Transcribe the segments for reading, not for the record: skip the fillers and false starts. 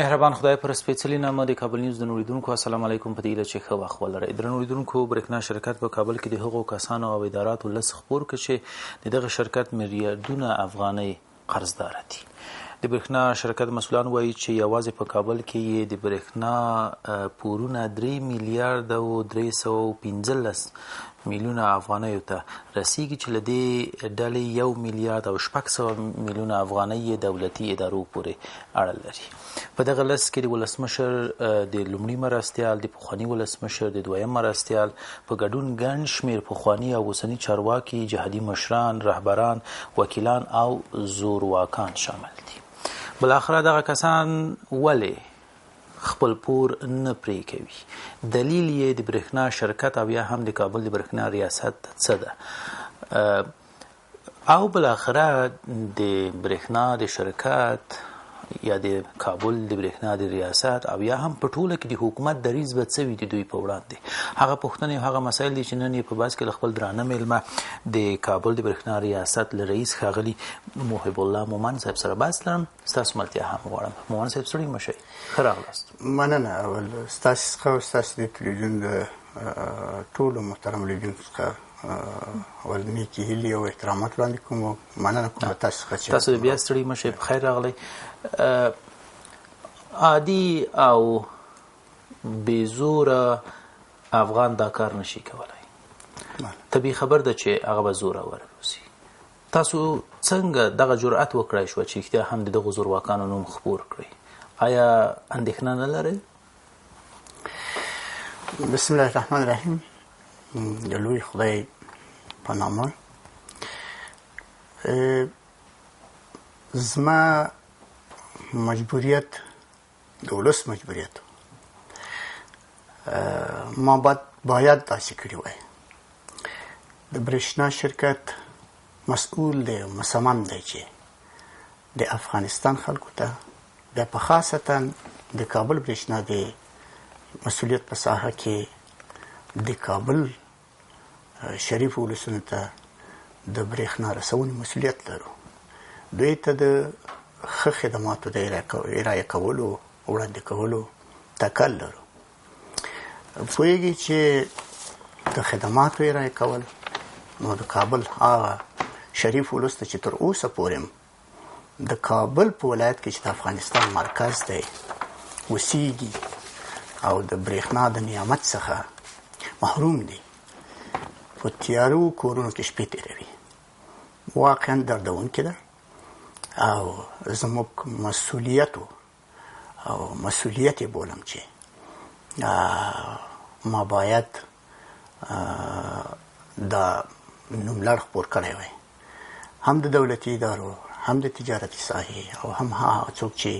مهربان خدای پر سپېڅلي نامه د کابل نیوز د نوریدونکو السلام علیکم په دې هیله چې ښه وخت ولرئ. درنو نوریدونکو، برېښنا شرکت په کابل کې د هغو کسانو او اداراتو لس خپور کړ چې د دغه شرکت میلیارډونه افغانۍ قرضدار دي. د برېښنا شرکت مسؤلان وایي چې یوازې په کابل کې یې د برېښنا پورونه 3 میلیارډ او 315 میلیونه افغانیو ته رسیږي چې له دې ډلې 1 میلیارډ او 600 میلیونه افغانۍ یې دولتي ادارو پورې اړه لري. په دغه لس کې د ولسمشر د لومړي مرستیال، د پخواني ولسمشر د دویم مرستیال په ګډون ګڼ شمېر پخواني او اوسني چارواکي، جهادي مشران، رهبران، وکیلان او زورواکان شامل دي. بالاخره دغه کسان ولې خپل پور نه پرې کوي؟ دلیل یې د برېښنا شرکت او یا هم د کابل د برېښنا ریاست څه ده؟ او بالاخره د برېښنا د شرکت یا د کابل د برېښنا د ریاست او یا هم په ټوله کې د حکومت دریځ به څه وي د دوی په وړاندې؟ هغه پوښتنې او هغه مسایل دي چې نن یې په بحث کې له خپل درانه میلمه د کابل د برېښنا ریاست له رئیس ښاغلي محب الله مومن صاحب سره بحث لرم. ستاسو ملتیا هم غواړم. مومن صاحب ستړي مه شئ، ښه راغلاست. مننه. اول ستاسو څخه او ستاسو د تلویزیون د ټولو محترم لیدونکو څخه اول نیکې هیلې او احترامات وړاندې کوم او مننه کوم تاسو څخه چې تاسو بیا ستړي مه شئ، بخیر راغلی. عادي او بېزوره افغان دا کار نشي کولی. طبیعي خبر ده چې هغه به زوره ورسي. تاسو څنګه دغه جرأت وکړای شوه چې اختیا هم د دغو زورواکانو نوم خپور کړئ؟ آیا اندېښنه نه لرئ؟ بسم الله الرحمن الرحیم. د لوی خدای په نامه. زما مجبوریت د ولس مجبوریت ما باید داسې کړي وای. د برېښنا شرکت مسئول دی، مصمم دی چې د افغانستان خلکو ته بیا په خاصتا د کابل برېښنا د مسؤلیت په ساحه کې د کابل شریف ولسونو ته د برېښنا رسونې مسؤلیت لرو. دوی ته د ښه خدماتو د ارائه کولو وړاندې کولو تکل لرو. پوهېږي چې د خدماتو ارائه کول نو د کابل هغه شریف ولس ته چې تر اوسه پورې د کابل په ولایت کې چې د افغانستان مرکز دی اوسېږي او د برېښنا د نعمت څخه محروم دي، په تیارو کورونو کې شپې تېروي. واقعا دردونکې ده او زموږ مسؤلیت او مسؤلیت یې بولم چې ما باید دا نوملړ خپور کړی وای، هم د دولتي ادارو، هم د تجارتي ساحې او هم هغه څوک چې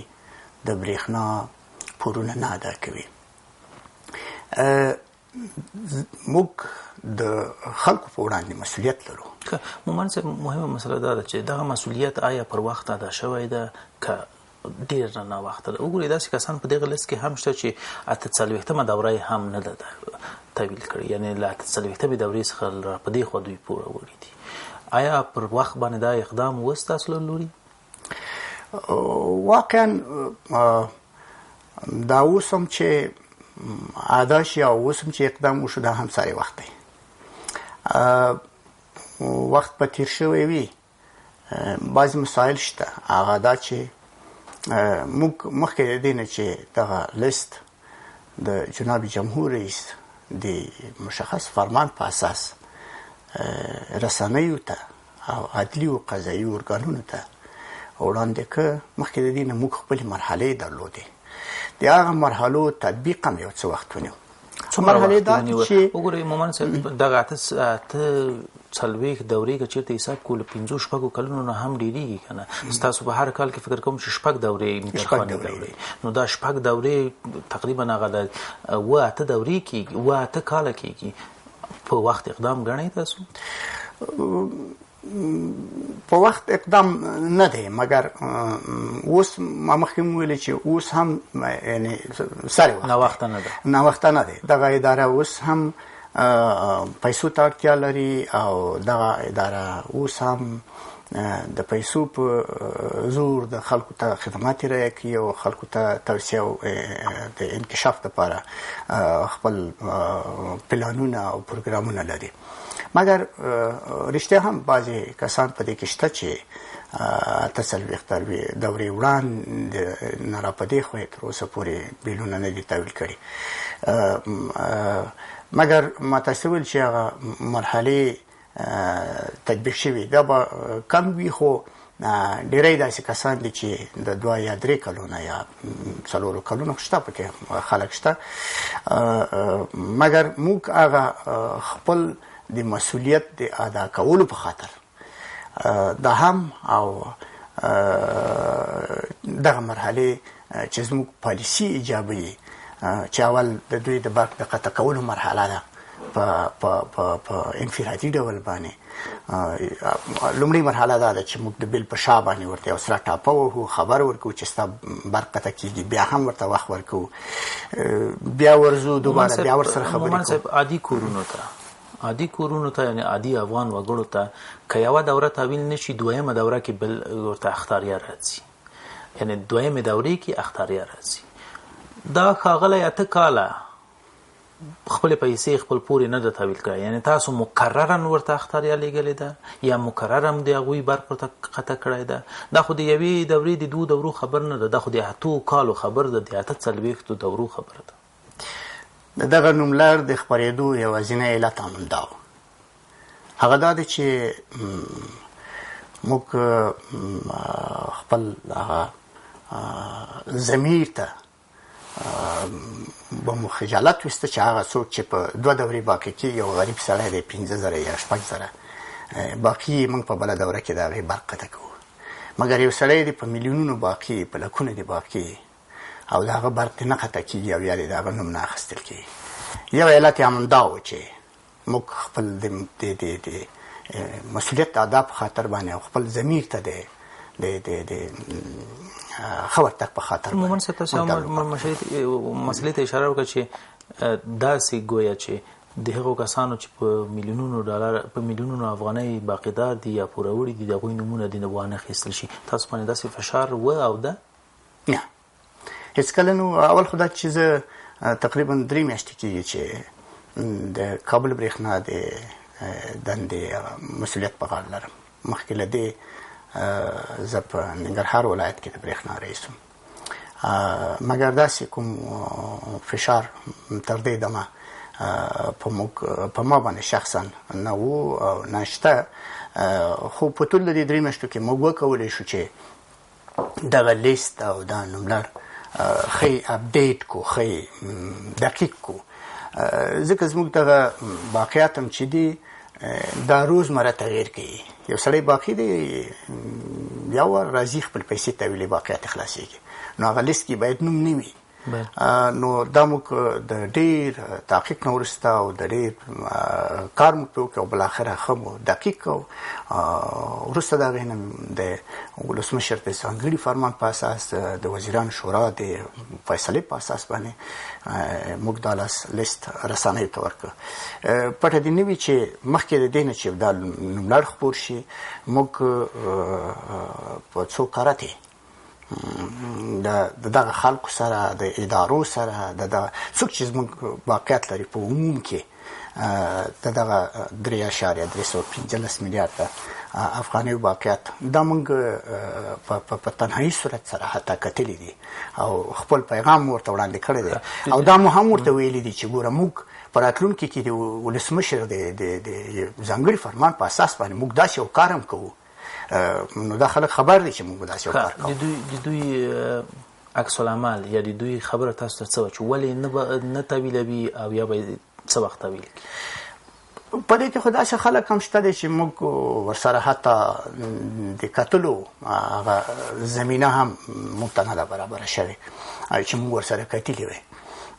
د برېښنا پورونه نه ادا کوي. موږ د خلکو په وړاندې مسؤلیت لرو. مومن صاحب، مهمه مسله دا ده چې دغه مسؤلیت آیا پر وخت ادا شوی ده که ډېر ناوخته ده؟ وګورئ داسې کسان په دغه لست کې هم شته چې 48مه دوره یې هم نه ده تحویل کړې، یعنې له 48مې دورې څخه په دې خوا دوی پوره وړي دي. آیا پر وخت باندې دا اقدام اوس تاسو له لوري؟ واقعا دا اوس هم چې ادا شي او اوس هم چې اقدام وشو دا هم ساری وخت دی. وخت په تیر شوی وي. بعضې مسایل شته، هغه دا چې موږ مخکې د دې نه چې دغه لیست د جناب جمهور رئیس د مشخص فرمان په اساس رسنیو ته او عدلي او قضایي ارګانونو ته وړاندې که، مخکې د دې نه موږ خپلې مرحلې درلودې. د هغه مرحلو تطبیق هم یو څه وخت ونیو. مرحلې دا چې وګورئ مومن صاحب، دغه اته څلوېښت دورې که چېرته حساب کړو له 5-6 کلونو نه هم ډېرېږي که نه. ستاسو په هر کال کې فکر کوم چې 6 دورې میترخوانې دورې، نو دا 6 دورې تقریبا هغه د 8 دورې کېږي، 8 کاله کېږي. په وخت اقدام ګڼئ تاسو؟ په وخت اقدام نه دی، مګر اوس ما مخکې ویلې چې اوس هم یعنې ساری وخت ناوخته نه ده، ناوخته نه دی. دغه اداره اوس هم پیسو ته اړتیا لري او دغه اداره اوس هم د پیسو په زور د خلکو ته خدمات رایه کوي او خلکو ته توسعه او د انکشاف لپاره خپل پلانونه او پروګرامونه لري. مګر رښتیا هم بعضې کسان په دې کې شته چې اته څلوېښت دورې وړاندې نه را په دې خوا تر اوسه پورې بیلونه نه دي تحویل کړي. مګر ما تاسې ویل چې هغه مرحلې تطبیق شوي دا به کم وي، خو ډېری داسې کسان دي چې د 2 یا 3 کلونه یا 4 کلونه شته پکې خلک شته. مګر موږ هغه خپل د مسؤلیت د ادا کولو په خاطر دا هم او دغه مرحلې چې زموږ پالیسي ایجابوي چې اول د دوی د برق د قطع کولو مرحله ده په انفرادي ډول باندې. لومړی مرحله دا ده چې موږ د بیل په شا باندې ورته یو سره ټاپه وهو، خبر ورکوو چې ستا برق قطع کېږي، بیا هم ورته وخت ورکوو، بیا ورځو دوباره بیا ورسره خبرې کوو. عادي کورونو ته یعنی عادي افغان وګړو ته که یوه دوره تحویل نشي دویمه دوره کې بل ورته اختاریه راځي، یعنی دویمه دورې کې اختاریه راځي. دا ښاغلی 8 کاله خپل پیسې خپل پورې نه ده تحویل کړی، یعنی تاسو مکررا ورته اختاریه لیږلې ده یا مکررا د هغوی برق ورته قطع کړی ده. دا خو د یوې دورې د 2 دورو خبر نه ده، دا خو د 8 کالو خبر ده، د 8 دورو خبر ده. دغه نوملړ د خپرېدو یوازینی علت همدا و، هغه دا دی چې موږ خپل ضمیر ته به مو خجالت ویسته چې هغه څوک چې په 2 دورې باقي کېږي یو غریب سړی دی 15,000 یا 6,000 باقي موږ په بله دوره کې د هغې برق قطع کوو. مګر یو سړی دی په میلیونونو باقي، په لکونه دی باقي او د هغه برق نه قطع کېږي او یا د هغه نوم نه اخیستل کېږي. یو علت یې همدا و چې موږ خپل د مسؤلیت ادا په خاطر باندې او خپل ضمیر ته د ښه ورتګ په خاطر مومن صاحب تاسو مسلې ته اشاره وکړه چې داسې ګویا چې د هغو کسانو چې په میلیونونو ډالر په میلیونونو افغانۍ باقیدار دي یا پوروړي دي د هغوی نومونه دې نه وانه اخیستل شي، تاسو باندې داسې فشار و او ده؟ نه هېڅکله نو. اول خو دا چې زه تقریبا 3 میاشتې کېږي چې د کابل برېښنا د دندې مسؤلیت په غاړه لرم. مخکې له دې زه په ننګرهار ولایت کې د برېښنا رئیس وم، مګر داسې کوم فشار تر دې دمه په ما باندې شخصا نه و او نه شته. خو په ټول د دې 3 میاشتو کې موږ وکولی شو چې دغه لیست او دا نوملړ ښه اپډیټ کو، ښه دقیق کو، ځکه زموږ دغه باقیات هم چې دي دا روزمره تغییر کوي. یو سړی باقي دی یو ور راځي خپل پیسې تحویلي باقیات خلاصېږي، نو هغه لیست کې باید نوم نه وي. نو دا موږ د ډېر تحقیق نه وروسته او د ډېر کار موږ پرې وکړو او بالاخره ښه مو دقیق کړو. وروسته د هغې نه د ولسمشر د ځانګړي فرمان په اساس د وزیرانو شورا د فیصلې په اساس باندې موږ دا لیست رسنیو ته ورکړو. پټه دې نه وي چې مخکې د دې نه چې دا نوملړ خپور شي موږ په څو کاراتې دغه خلکو سره د ادارو سره څوک چې زموږ واقعیت لري په عموم کې دغه 3.315 میلیارده افغاني واقعیت دا موږ په تنهایی صورت سره حتی کتلی دي او خپل پیغام ورته وړاندې کړی دی او دا مو هم ورته ویلي دي چې ګوره موږ په راتلونکي کې د ولسمشر د ځانګړي فرمان په اساس باندې موږ داسې یو کار هم کوو. نو دا خلک خبر دي چې موږ داسې یو کار کوو. د دوی عکس العمل یا د دوی خبره تاسو ته څه چې ولې نه تحویلوي او یا به څه وخت تحویل کړي؟ په دې کې خو داسې خلک هم شته دی چې موږ ورسره حتی د کتلو هغه زمینه هم موږ ته نه ده برابره شوې چې موږ ورسره کتلي وی.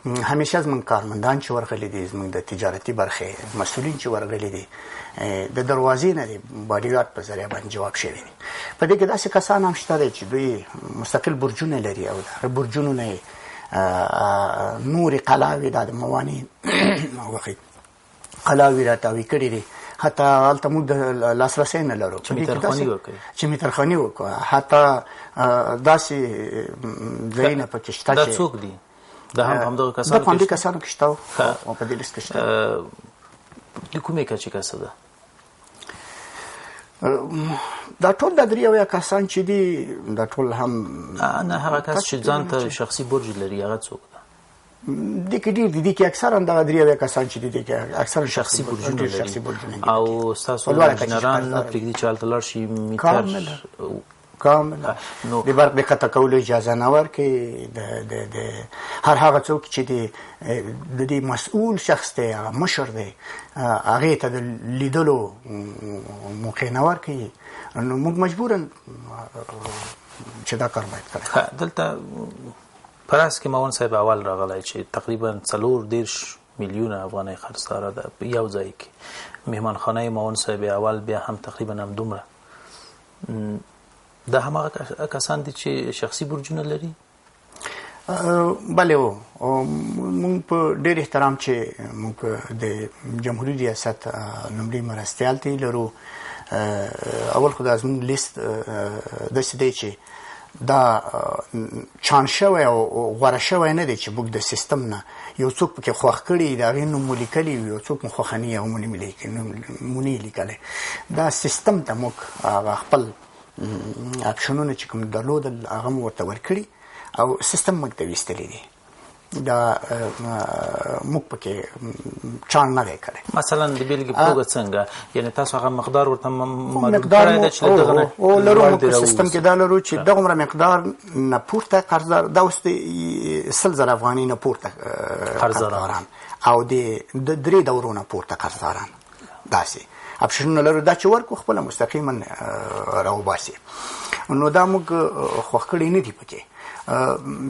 همیشه زموږ کارمندان چې ورغلي دي، زموږ د تجارتي برخې مسؤلین چې ورغلي دي، د دروازې نه د باډیګارډ په ذریعه باندې جواب شوي دي. په دې کې داسې کسان هم شته دی چې دوی مستقل برجونه لري او د هغه برجونو نه نورې قلاوې دا د موانع قلاوې راتاوي کړي دي، حتی هلته موږ د لاسرسی نه لرو چې میترخواني وکړي چې میترخواني وکړو حتی داسې ځایونه پکې شته دا څوک دي دا هم همدغه کسانو د همدې کسانو کې شته او په دې لیست کې شته د کومې کچې کسه ده دا ټول د 3 کسان چې دي دا ټول هم نه هغه کس چې ځان ته شخصي برج لري هغه څوک ده د کې ډیر دي کې اکثرا د 3 کسان چې دي کې اکثرا شخصي برجونه لري او تاسو انجنيران نه پرېږدي چې هلته لاړ شي میټر کامل د برق د قطع کولو اجازه نه ورکوي د هر هغه څوک چې د دې مسؤل شخص دی هغه مشر دی هغې ته د لیدلو موقع نه ورکوي نو موږ مجبورا چې دا کار باید کړی دلته په راس کې ماون صاحب اول راغلی چې تقریبا 40 میلیونه افغانۍ خرڅداره ده په یو ځای کې مهمانخانه ماون صاحب اول بیا هم تقریبا هم دومره دا هماغه کسان دي چې شخصي برجونه لري بله موږ په ډېر احترام چې موږ د جمهوریت ریاست لومړي مرستیال ته لرو اول خو دا زموږ لیست داسې دی چې دا چان شوی او غوره شوی نه دی چې موږ د سیستم نه یو څوک پکې خوښ کړي د هغې نوم مو لیکلي یو څوک مو خوښه نه او مونې لیکلی دا سیستم ته موږ هغه خپل اپشنونه چې کوم درلودل هغه مو ورته ورکړي او سیستم موږ ته ویستلی دی دا موږ پکې چان نه دی کړی مثلا د بیلګې په توګه څنګه یعنې تاسو هغه مقدار ورته معلوم کړی ده چې دغه نه لرو موږ په سیستم کې دا لرو چې دغومره مقدار نه پورته قرضدار دا اوس د 100,000 افغانۍ نه پورته قرضداران او د 3 دورو نه پورته قرضداران داسې اپشنونه لرو دا چې ورکو خپله مستقیما راوباسي نو دا موږ خوښ کړي نه دي پکې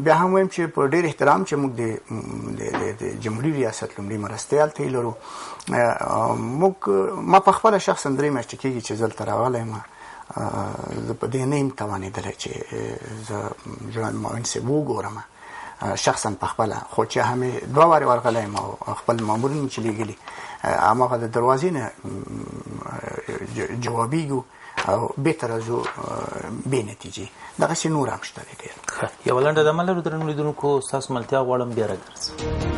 بیا هم وایم چې په ډېر احترام چې موږ د جمهوریت ریاست لومړي مرستیال ته لرو موږ ما په خپله شخصا 3 میاشتې کېږي چې زه دلته راغلی یم زه په دې نه یم توانېدلی چې زه جنرال معاون صاحب وګورم شخصا په خپله خو چې همې 2 وارې ورغلی یم او خپل مامورین چې لیږلي هماغه د دروازې نه جوابیږو او بهتر راځو بې نتیجې دغسې نور هم شته دی ډېر یوه لنډه دمه لرو درنو لیدونکو ستاسو ملتیا غواړم بیا راګرځو